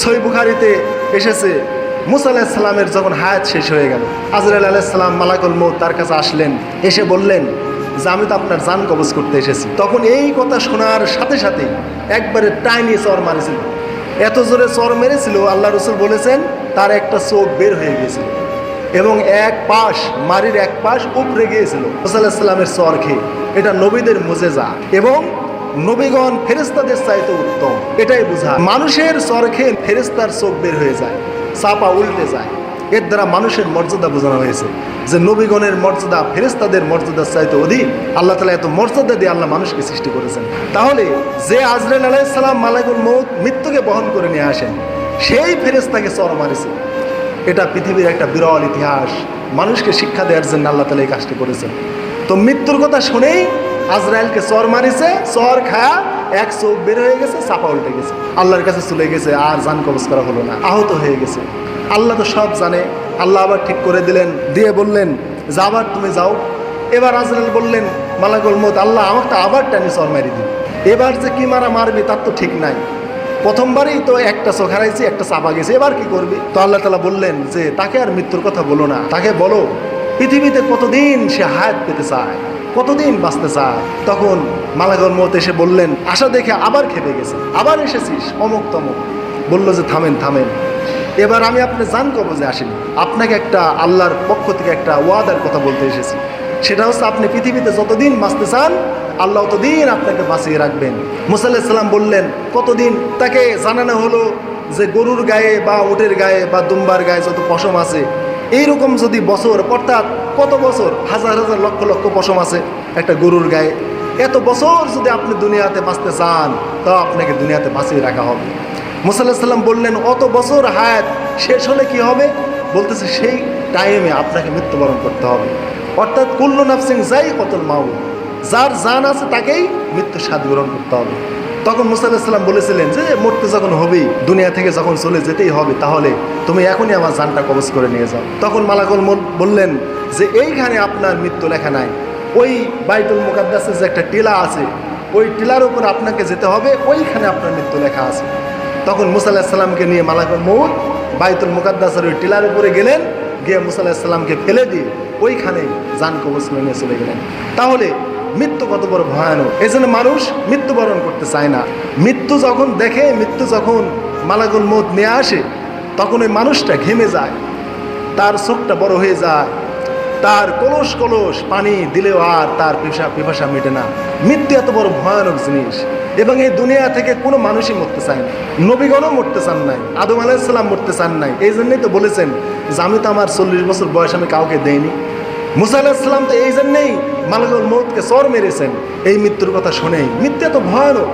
সহিহ বুখারীতে এসেছে মুসা আলাইহিস সালামের যখন হায়াত শেষ হয়ে গেল, আজরাইল আলাইহিস সালাম মালাকুল মউত তার কাছে আসলেন, এসে বললেন যে আমি তো আপনার জান কবজ করতে এসেছি। তখন এই কথা শোনার সাথে সাথে একবারে টাইনি চর মারেছিল, এত জোরে চর মেরেছিল আল্লাহ রাসূল বলেছেন তার একটা চোখ বের হয়ে গিয়েছিল এবং এক পাশ মারির এক পাশ উপরে গিয়েছিল মুসা আলাইহিস সালামের চর খেয়ে। এটা নবীদের মুজেজা এবং নবীগণ ফেরেশতাদের চাইতে উত্তম, এটাই বোঝা। মানুষের চর খেয়ে ফেরেশতার চোখ বের হয়ে যায়, চাপা উল্টে যায়। এর দ্বারা মানুষের মর্যাদা বোঝানো হয়েছে যে নবীগণের মর্যাদা ফেরেশতাদের মর্যাদার চাইতে অধিক। আল্লাহ তাআলা এত মর্যাদা দিয়ে আল্লাহ মানুষকে সৃষ্টি করেছেন। তাহলে যে আজরাইল আলাইহিস সালাম মালাকুল মউত মৃত্যুকে বহন করে নিয়ে আসেন, সেই ফেরেশতাকে চর মারেছে। এটা পৃথিবীর একটা বিরল ইতিহাস, মানুষকে শিক্ষা দেওয়ার জন্য আল্লাহ তাআলা এই কাজটি করেছেন। তো মৃত্যুর কথা শুনেই আজরাইলকে চর মারিছে, চর খায়া এক চোখ বের হয়ে গেছে, চাপা উল্টে গেছে, আল্লাহর কাছে চলে গেছে, আর জান কবজ করা হলো না, আহত হয়ে গেছে। আল্লাহ তো সব জানে, আল্লাহ আবার ঠিক করে দিলেন, দিয়ে বললেন যে আবার তুমি যাও। এবার আজরাইল বললেন মালাকুল মউত, আল্লাহ আমাকে আবার টানি চর মারি দিন, এবার যে কি মারা মারবি তার তো ঠিক নাই, প্রথমবারই তো একটা চোখ হারাইছি, একটা চাপা গেছে, এবার কি করবি? তো আল্লাহ তাআলা বললেন যে তাকে আর মৃত্যুর কথা বলো না, তাকে বলো পৃথিবীতে কতদিন সে হায়াত পেতে চায়, কতদিন বাঁচতে চায়। তখন মালাকুল মউত এসে বললেন, আশা দেখে আবার খেপে গেছে, আবার এসেছিস অমুক তমুক। বললো যে থামেন থামেন, এবার আমি আপনার জান কবজে আসিনি, আপনাকে একটা আল্লাহর পক্ষ থেকে একটা ওয়াদার কথা বলতে এসেছি। সেটা হচ্ছে আপনি পৃথিবীতে যতদিন বাঁচতে চান আল্লাহ ততদিন আপনাকে বাঁচিয়ে রাখবেন। মুসা আলাইহিস সালাম বললেন কতদিন? তাকে জানানো হলো যে গরুর গায়ে বা উটের গায়ে বা দুম্বার গায়ে যত পশম আছে, এইরকম যদি বছর, অর্থাৎ কত বছর, হাজার হাজার লক্ষ লক্ষ পশম আছে একটা গরুর গায়ে, এত বছর যদি আপনি দুনিয়াতে বাঁচতে চান তাও আপনাকে দুনিয়াতে বাঁচিয়ে রাখা হবে। মুসা আলাইহিস সালাম বললেন অত বছর হায়াত শেষ হলে কি হবে? বলতেছে সেই টাইমে আপনাকে মৃত্যুবরণ করতে হবে। অর্থাৎ কুল্লু নাফসিন যায়িকাতুল মাউত, যার জান আছে তাকেই মৃত্যু স্বাদ গ্রহণ করতে হবে। তখন মুসা আলাইহিস সালাম বলেছিলেন যে মরতে যখন হবেই, দুনিয়া থেকে যখন চলে যেতেই হবে, তাহলে তুমি এখনই আমার জানটা কবজ করে নিয়ে যাও। তখন মালাকুল মউত বললেন যে এইখানে আপনার মৃত্যু লেখা নাই, ওই বাইতুল মুকাদ্দাসের যে একটা টিলা আছে, ওই টিলার উপর আপনাকে যেতে হবে, ওইখানে আপনার মৃত্যু লেখা আছে। তখন মুসা আলাইহিস সালামকে নিয়ে মালাকুল মউত বাইতুল মুকাদ্দাসের ওই টিলার উপরে গেলেন, গিয়ে মুসা আলাইহিস সালামকে ফেলে দিয়ে ওইখানে জান কবজ নিয়ে চলে গেলেন। তাহলে মৃত্যু কত বড় ভয়ানক, এই জন্য মানুষ মৃত্যুবরণ করতে চায় না। মৃত্যু যখন দেখে, মৃত্যু যখন মালাকুল মউত নিয়ে আসে, তখন ওই মানুষটা ঘেমে যায়, তার চোখটা বড় হয়ে যায়, তার কলস কলস পানি দিলেও আর তার পিপাসা মেটে না। মৃত্যু এত বড় ভয়ানক জিনিস, এবং এই দুনিয়া থেকে কোনো মানুষই মরতে চায় না, নবীগণও মরতে চান নাই, আদম আলাইহিস সালাম মরতে চান নাই। এই জন্যই তো বলেছেন যে আমি তো আমার 40 বছর বয়স আমি কাউকে দেইনি। মুসা আলাইহিস সালাম তো এই জন্যেই মালাকুল মউতকে চর মেরেছেন, এই মৃত্যুর কথা শুনেই। মৃত্যু এত ভয়ানক।